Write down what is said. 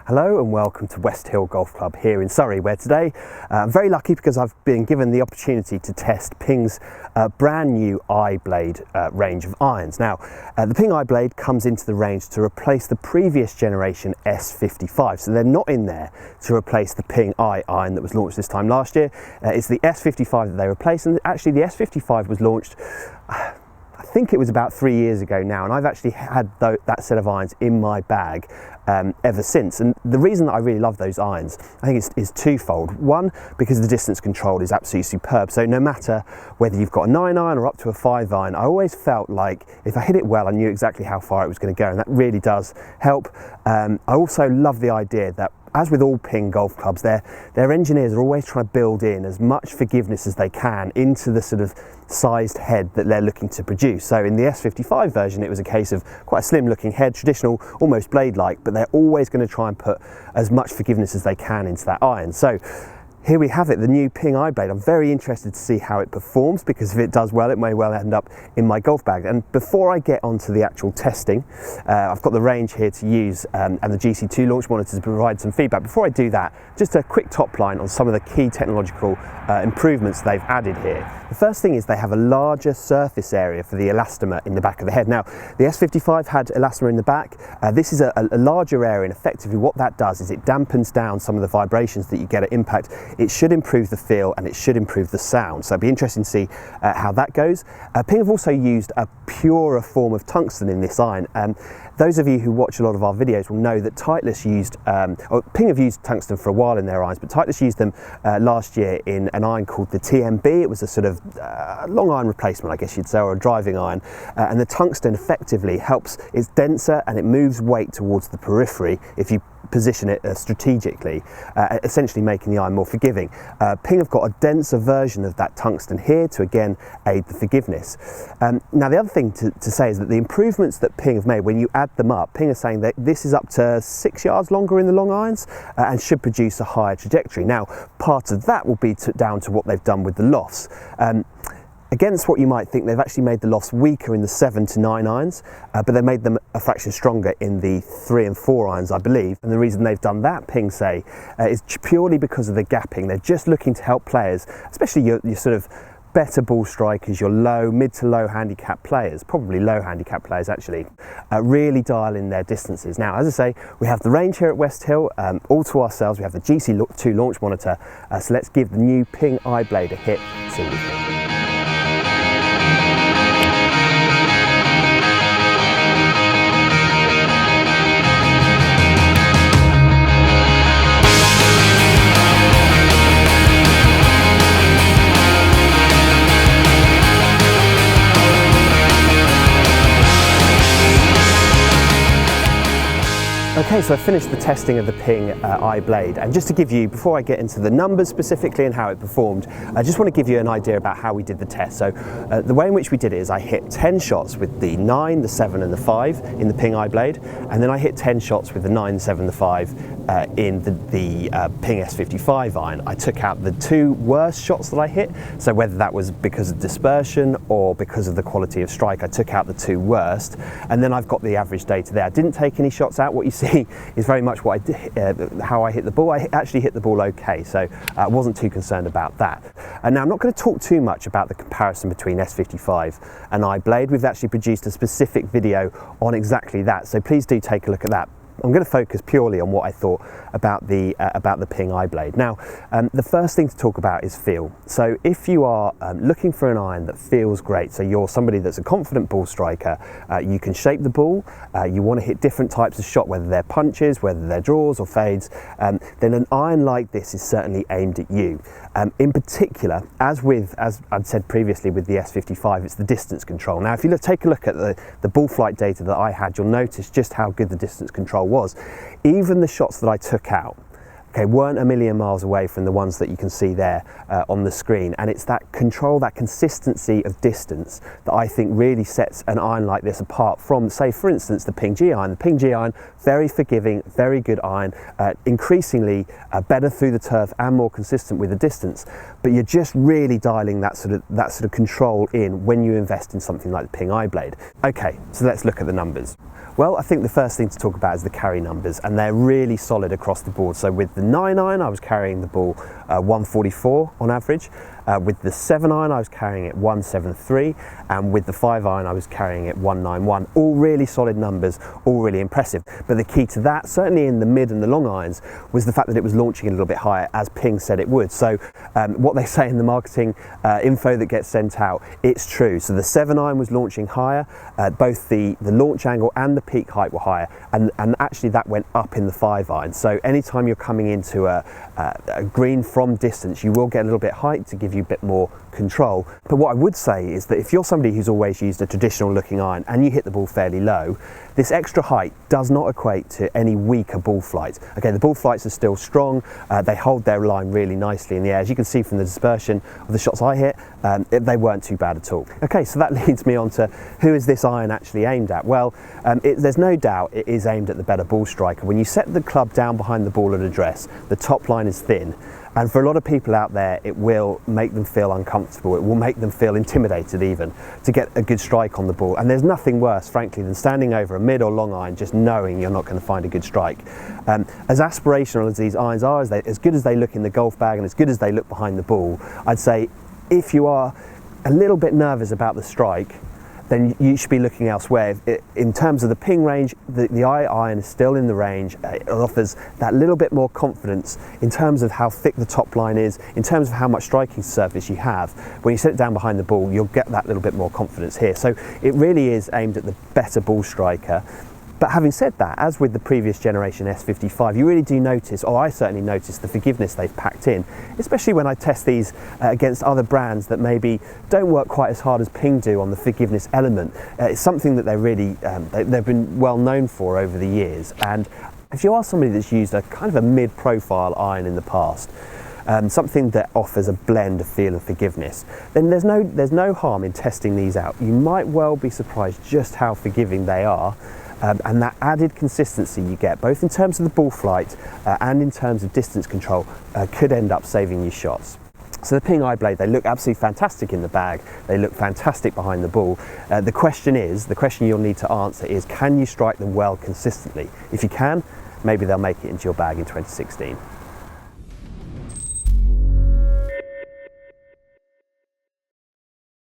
Hello and welcome to West Hill Golf Club here in Surrey, where today I'm very lucky because I've been given the opportunity to test Ping's brand new iBlade range of irons. Now, the Ping iBlade comes into the range to replace the previous generation S55, so they're not in there to replace the Ping I iron that was launched this time last year. It's the S55 that they replaced, and actually the S55 was launched I think it was about 3 years ago now, and I've actually had that set of irons in my bag ever since. And the reason that I really love those irons, I think is twofold. One, because the distance control is absolutely superb. So no matter whether you've got a 9 iron or up to a 5 iron, I always felt like if I hit it well, I knew exactly how far it was going to go, and that really does help. I also love the idea that, as with all Ping golf clubs, their engineers are always trying to build in as much forgiveness as they can into the sort of sized head that they're looking to produce. So in the S55 version, it was a case of quite a slim looking head, traditional, almost blade-like, but they're always going to try and put as much forgiveness as they can into that iron. So here we have it, the new Ping iBlade. I'm very interested to see how it performs, because if it does well, it may well end up in my golf bag. And before I get onto the actual testing, I've got the range here to use and the GC2 launch monitor to provide some feedback. Before I do that, just a quick top line on some of the key technological improvements they've added here. The first thing is they have a larger surface area for the elastomer in the back of the head. Now, the S55 had elastomer in the back. This is a larger area, and effectively what that does is it dampens down some of the vibrations that you get at impact. It should improve the feel and it should improve the sound. So it'll be interesting to see how that goes. Ping have also used a purer form of tungsten in this iron. Those of you who watch a lot of our videos will know that Ping have used tungsten for a while in their irons, but Titleist used them last year in an iron called the TMB. It was a sort of long iron replacement, I guess you'd say, or a driving iron. And the tungsten effectively helps, it's denser and it moves weight towards the periphery if you position it strategically, essentially making the iron more forgiving. Ping have got a denser version of that tungsten here to again aid the forgiveness. Now the other thing to say is that the improvements that Ping have made, when you add them up, Ping are saying that this is up to 6 yards longer in the long irons and should produce a higher trajectory. Now part of that will be down to what they've done with the lofts. Against what you might think, they've actually made the lofts weaker in the 7 to 9 irons, but they made them a fraction stronger in the 3 and 4 irons, I believe. And the reason they've done that, Ping say, is purely because of the gapping. They're just looking to help players, especially your sort of better ball strikers, your mid to low handicap players, probably low handicap players actually, really dial in their distances. Now, as I say, we have the range here at West Hill, all to ourselves. We have the GC2 launch monitor, so let's give the new Ping iBlade a hit, see what we think. Okay, so I finished the testing of the Ping iBlade, and just to give you, before I get into the numbers specifically and how it performed, I just want to give you an idea about how we did the test. So the way in which we did it is I hit 10 shots with the 9, the 7 and the 5 in the Ping iBlade, and then I hit 10 shots with the 9, 7, the 5 in the Ping S55 iron. I took out the 2 worst shots that I hit, so whether that was because of dispersion or because of the quality of strike, I took out the 2 worst, and then I've got the average data there. I didn't take any shots out. What you see is very much what I did, how I hit the ball. I actually hit the ball okay, so I wasn't too concerned about that. And now I'm not going to talk too much about the comparison between S55 and iBlade. We've actually produced a specific video on exactly that, so please do take a look at that. I'm going to focus purely on what I thought about the Ping iBlade. Now, the first thing to talk about is feel. So if you are looking for an iron that feels great, so you're somebody that's a confident ball striker, you can shape the ball, you want to hit different types of shot, whether they're punches, whether they're draws or fades, then an iron like this is certainly aimed at you. In particular, as I'd said previously with the S55, it's the distance control. Now, if you take a look at the ball flight data that I had, you'll notice just how good the distance control was. Even the shots that I took out, okay, weren't a million miles away from the ones that you can see there on the screen. And it's that control, that consistency of distance that I think really sets an iron like this apart from, say, for instance, the Ping G iron. The Ping G iron, very forgiving, very good iron, increasingly better through the turf and more consistent with the distance. But you're just really dialing that sort of control in when you invest in something like the Ping iBlade. Okay, so let's look at the numbers. Well, I think the first thing to talk about is the carry numbers, and they're really solid across the board. So with the 9 iron, I was carrying the ball 144 on average. With the 7 iron, I was carrying it 173, and with the 5 iron, I was carrying it 191. All really solid numbers, all really impressive. But the key to that, certainly in the mid and the long irons, was the fact that it was launching a little bit higher, as Ping said it would. So what they say in the marketing info that gets sent out, it's true. So the 7 iron was launching higher, both the launch angle and the peak height were higher, and actually that went up in the 5 iron. So anytime you're coming into a green from distance, you will get a little bit height to give you a bit more control. But what I would say is that if you're somebody who's always used a traditional looking iron and you hit the ball fairly low, this extra height does not equate to any weaker ball flight. Okay, the ball flights are still strong, they hold their line really nicely in the air. As you can see from the dispersion of the shots I hit, they weren't too bad at all. Okay, so that leads me on to who is this iron actually aimed at? Well, there's no doubt it is aimed at the better ball striker. When you set the club down behind the ball at address, the top line is thin. And for a lot of people out there, it will make them feel uncomfortable. It will make them feel intimidated even to get a good strike on the ball. And there's nothing worse, frankly, than standing over a mid or long iron just knowing you're not going to find a good strike. As aspirational as these irons are, as good as they look in the golf bag and as good as they look behind the ball, I'd say if you are a little bit nervous about the strike, then you should be looking elsewhere. In terms of the Ping range, the iron is still in the range. It offers that little bit more confidence in terms of how thick the top line is, in terms of how much striking surface you have. When you sit it down behind the ball, you'll get that little bit more confidence here. So it really is aimed at the better ball striker. But having said that, as with the previous generation S55, you really do notice, or I certainly notice, the forgiveness they've packed in, especially when I test these against other brands that maybe don't work quite as hard as Ping do on the forgiveness element. It's something that they've been well known for over the years. And if you are somebody that's used a kind of a mid-profile iron in the past, something that offers a blend of feel and forgiveness, then there's no harm in testing these out. You might well be surprised just how forgiving they are. And that added consistency you get, both in terms of the ball flight and in terms of distance control, could end up saving you shots. So the Ping iBlade, they look absolutely fantastic in the bag, they look fantastic behind the ball. The question you'll need to answer is, can you strike them well consistently? If you can, maybe they'll make it into your bag in 2016.